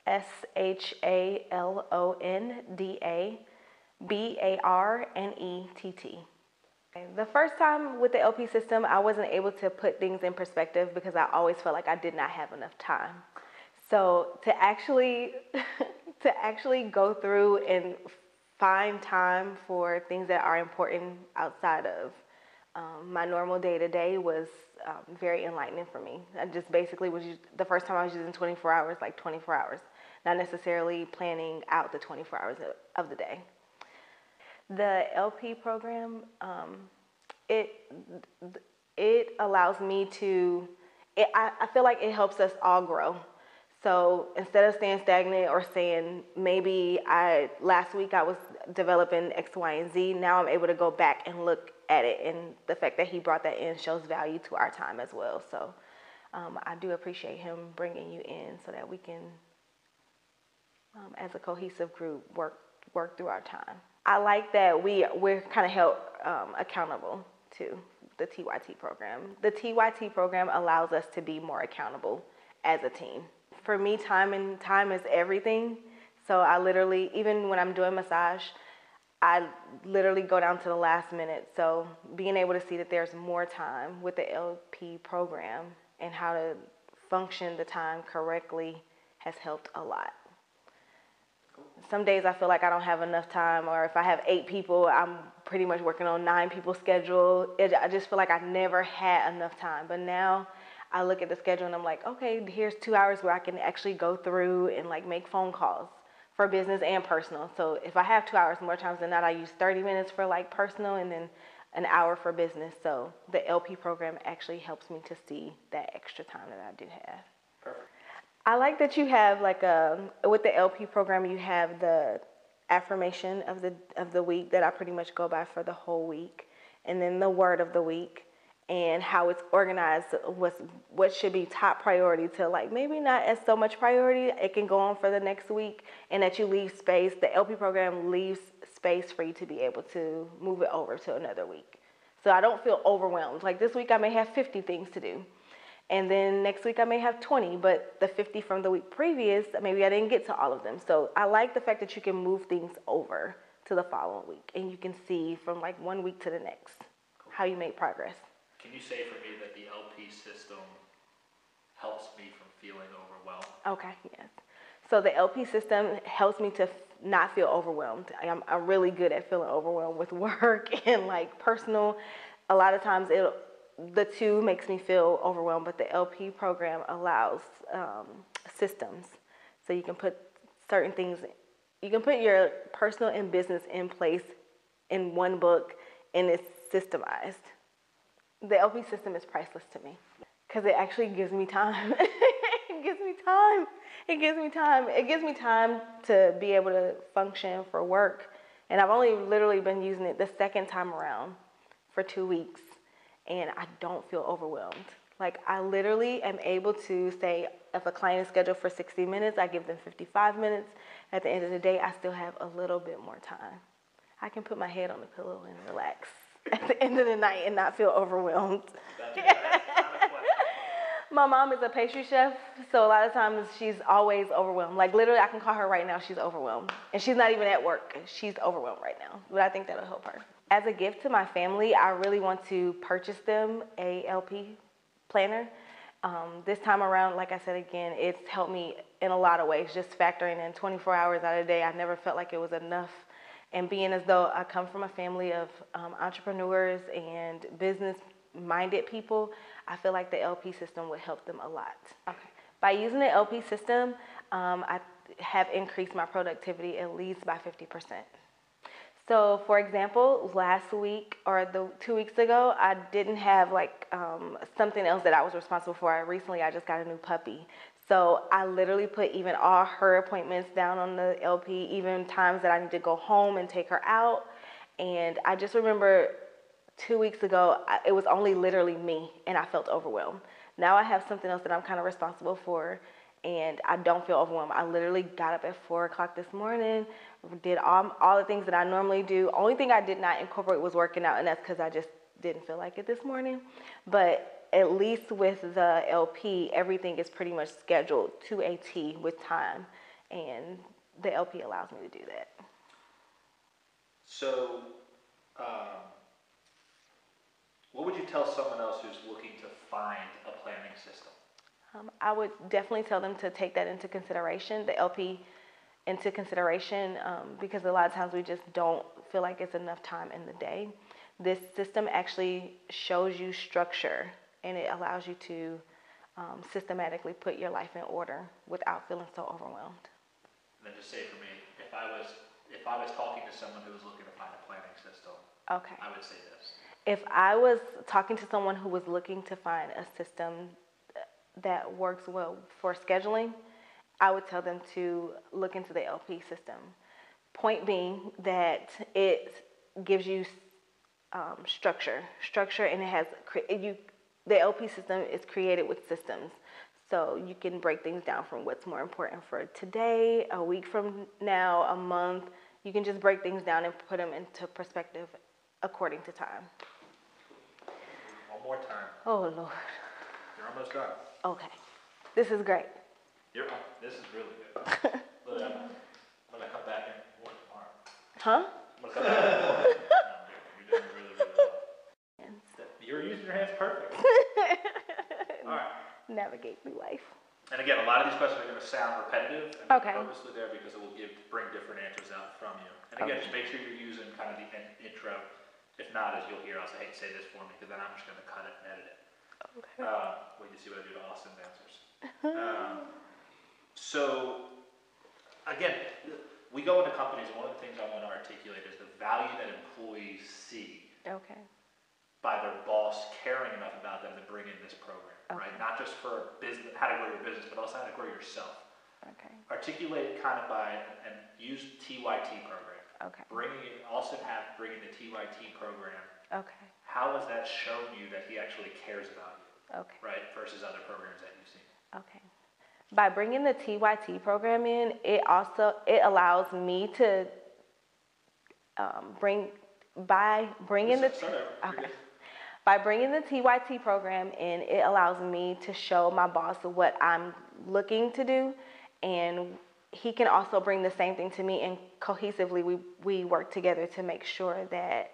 SHALONDABARNETT. The first time with the LP system, I wasn't able to put things in perspective because I always felt like I did not have enough time. So to actually go through and find time for things that are important outside of my normal day-to-day was very enlightening for me. I just basically the first time I was using 24 hours, like 24 hours, not necessarily planning out the 24 hours of the day. The LP program, it allows me to, I feel like it helps us all grow. So instead of staying stagnant or saying maybe last week I was developing X, Y, and Z, now I'm able to go back and look at it, and the fact that he brought that in shows value to our time as well. So I do appreciate him bringing you in so that we can, as a cohesive group, work through our time. I like that we're kind of held accountable to the TYT program. The TYT program allows us to be more accountable as a team. For me, time is everything. So I literally, even when I'm doing massage, I literally go down to the last minute. So being able to see that there's more time with the LP program and how to function the time correctly has helped a lot. Some days I feel like I don't have enough time, or if I have 8 people, I'm pretty much working on 9 people's schedule. I just feel like I never had enough time. But now I look at the schedule and I'm like, okay, here's 2 hours where I can actually go through and like make phone calls for business and personal. So if I have 2 hours, more times than not, I use 30 minutes for like personal and then an hour for business. So the LP program actually helps me to see that extra time that I do have. Perfect. I like that you have with the LP program, you have the affirmation of the week that I pretty much go by for the whole week, and then the word of the week and how it's organized, what should be top priority to like maybe not as so much priority. It can go on for the next week, and that you leave space. The LP program leaves space for you to be able to move it over to another week. So I don't feel overwhelmed. Like this week I may have 50 things to do. And then next week I may have 20, but the 50 from the week previous, maybe I didn't get to all of them. So I like the fact that you can move things over to the following week, and you can see from like one week to the next how you make progress. Can you say for me that the LP system helps me from feeling overwhelmed? Okay, yes. So the LP system helps me to not feel overwhelmed. I'm really good at feeling overwhelmed with work and like personal. A lot of times the two makes me feel overwhelmed, but the LP program allows systems. So you can put certain things, you can put your personal and business in place in one book, and it's systemized. The LP system is priceless to me because it actually gives me time. It gives me time. It gives me time. It gives me time to be able to function for work. And I've only literally been using it the second time around for 2 weeks. And I don't feel overwhelmed. Like I literally am able to say, if a client is scheduled for 60 minutes, I give them 55 minutes. At the end of the day, I still have a little bit more time. I can put my head on the pillow and relax at the end of the night and not feel overwhelmed. My mom is a pastry chef, so a lot of times she's always overwhelmed. Like literally, I can call her right now, she's overwhelmed. And she's not even at work, she's overwhelmed right now. But I think that'll help her. As a gift to my family, I really want to purchase them a LP planner. This time around, like I said again, it's helped me in a lot of ways, just factoring in 24 hours out of the day. I never felt like it was enough. And being as though I come from a family of entrepreneurs and business-minded people, I feel like the LP system would help them a lot. Okay. By using the LP system, I have increased my productivity at least by 50%. So, for example, last week or 2 weeks ago, I didn't have something else that I was responsible for. I just got a new puppy. So I literally put even all her appointments down on the LP, even times that I need to go home and take her out. And I just remember 2 weeks ago, it was only literally me, and I felt overwhelmed. Now I have something else that I'm kind of responsible for, and I don't feel overwhelmed. I literally got up at 4 o'clock this morning, did all the things that I normally do. Only thing I did not incorporate was working out, and that's because I just didn't feel like it this morning. But at least with the LP, everything is pretty much scheduled to a T with time. and the LP allows me to do that. So, what would you tell someone else who's looking to find a planning system? I would definitely tell them to take that into consideration, the LP into consideration, because a lot of times we just don't feel like it's enough time in the day. This system actually shows you structure, and it allows you to systematically put your life in order without feeling so overwhelmed. And then just say for me, if I was talking to someone who was looking to find a planning system, Okay. I would say this. If I was talking to someone who was looking to find a system that works well for scheduling, I would tell them to look into the LP system. Point being that it gives you structure, and it has the LP system is created with systems, so you can break things down from what's more important for today, a week from now, a month. You can just break things down and put them into perspective according to time. One more time. Oh Lord. You're almost done. Okay. This is great. This is really good. Look, I'm gonna come back and work tomorrow. Huh? I'm gonna come back and work. You're doing really, really well. You're using your hands perfect. All right. Navigate through life. And again, a lot of these questions are going to sound repetitive, and Okay. they're purposely there because it will bring different answers out from you. And again, just make sure you're using kind of the intro. If not, as you'll hear, I'll say, hey, say this for me, because then I'm just going to cut it and edit it. Okay. Wait to see what I do to Austin's answers. So, again, we go into companies, and one of the things I want to articulate is the value that employees see Okay. by their boss caring enough about them to bring in this program, right? Not just for business, how to grow your business, but also how to grow yourself. Okay. Articulate it kind of by, and use TYT program. Okay. Bringing the TYT program. Okay. How has that shown you that he actually cares about you? Okay. Right? Versus other programs that you've seen. Okay. By bringing the TYT program in, it allows me to bring the TYT program in, it allows me to show my boss what I'm looking to do, and he can also bring the same thing to me, and cohesively we work together to make sure that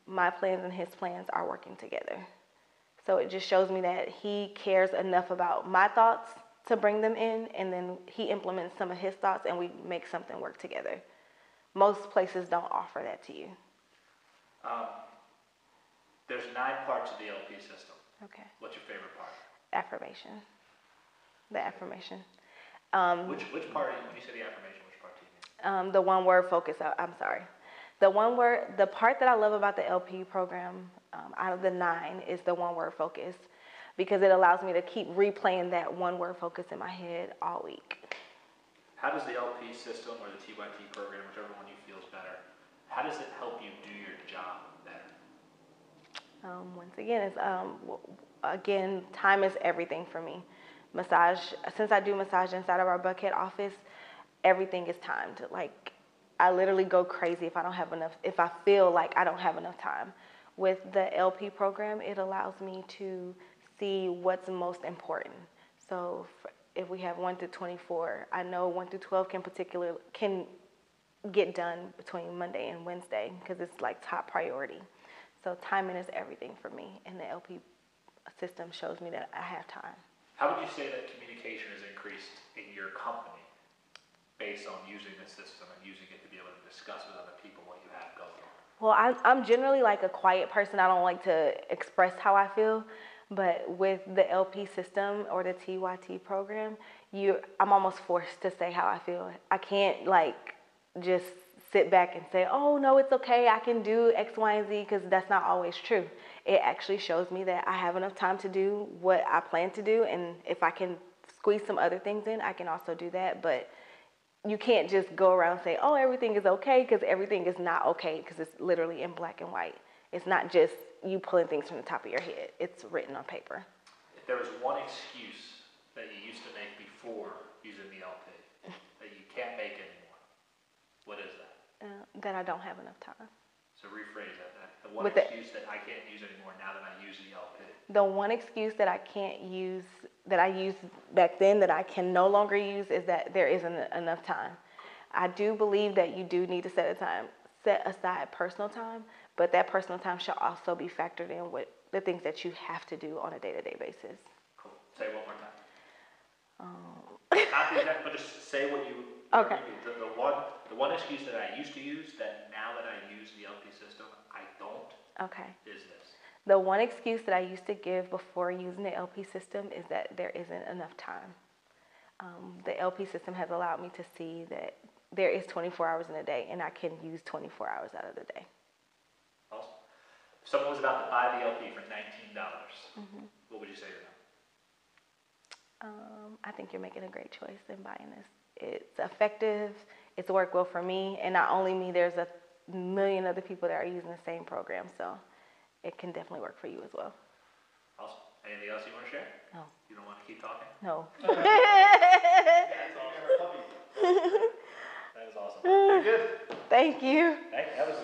my plans and his plans are working together. So it just shows me that he cares enough about my thoughts to bring them in, and then he implements some of his thoughts, and we make something work together. Most places don't offer that to you. There's 9 parts of the LP system. Okay. What's your favorite part? Affirmation. The affirmation. Which part, when you say the affirmation, which part do you mean? The one word focus. I'm sorry. The part that I love about the LP program, out of the 9, is the one word focus, because it allows me to keep replaying that one word focus in my head all week. How does the LP system or the TYT program, whichever one you feel is better, how does it help you do your job better? Once again, time is everything for me. Massage, since I do massage inside of our Buckhead office, everything is timed. Like, I literally go crazy if I feel like I don't have enough time. With the LP program, it allows me to see what's most important. So if we have 1 through 24, I know 1 through 12 can get done between Monday and Wednesday, because it's like top priority. So timing is everything for me, and the LP system shows me that I have time. How would you say that communication has increased in your company based on using the system and using it to be able to discuss with other people what you have going on? Well, I'm generally like a quiet person. I don't like to express how I feel. But with the LP system or the TYT program, I'm almost forced to say how I feel. I can't just sit back and say, oh, no, it's okay, I can do X, Y, and Z, because that's not always true. It actually shows me that I have enough time to do what I plan to do, and if I can squeeze some other things in, I can also do that. But you can't just go around and say, oh, everything is okay, because everything is not okay, because it's literally in black and white. It's not just you pulling things from the top of your head. It's written on paper. If there was one excuse that you used to make before using the LP that you can't make anymore, what is that? That I don't have enough time. So rephrase that. The one With the- excuse that I can't use anymore now that I use the LP. The one excuse that I can't use, that I used back then that I can no longer use is that there isn't enough time. I do believe that you do need to set aside personal time, but that personal time should also be factored in with the things that you have to do on a day-to-day basis. Cool. Say it one more time. Um, Not the exact, but just say what you. Okay. The one excuse that I used to use that now that I use the LP system I don't. Okay. Is this. The one excuse that I used to give before using the LP system is that there isn't enough time. The LP system has allowed me to see that there is 24 hours in a day, and I can use 24 hours out of the day. Awesome. If someone was about to buy the LP for $19, what would you say to them? I think you're making a great choice in buying this. It's effective, it's worked well for me, and not only me, there's a million other people that are using the same program, so it can definitely work for you as well. Awesome. Anything else you want to share? No. You don't want to keep talking? No. That's awesome. That is awesome. You're good. Thank you. That was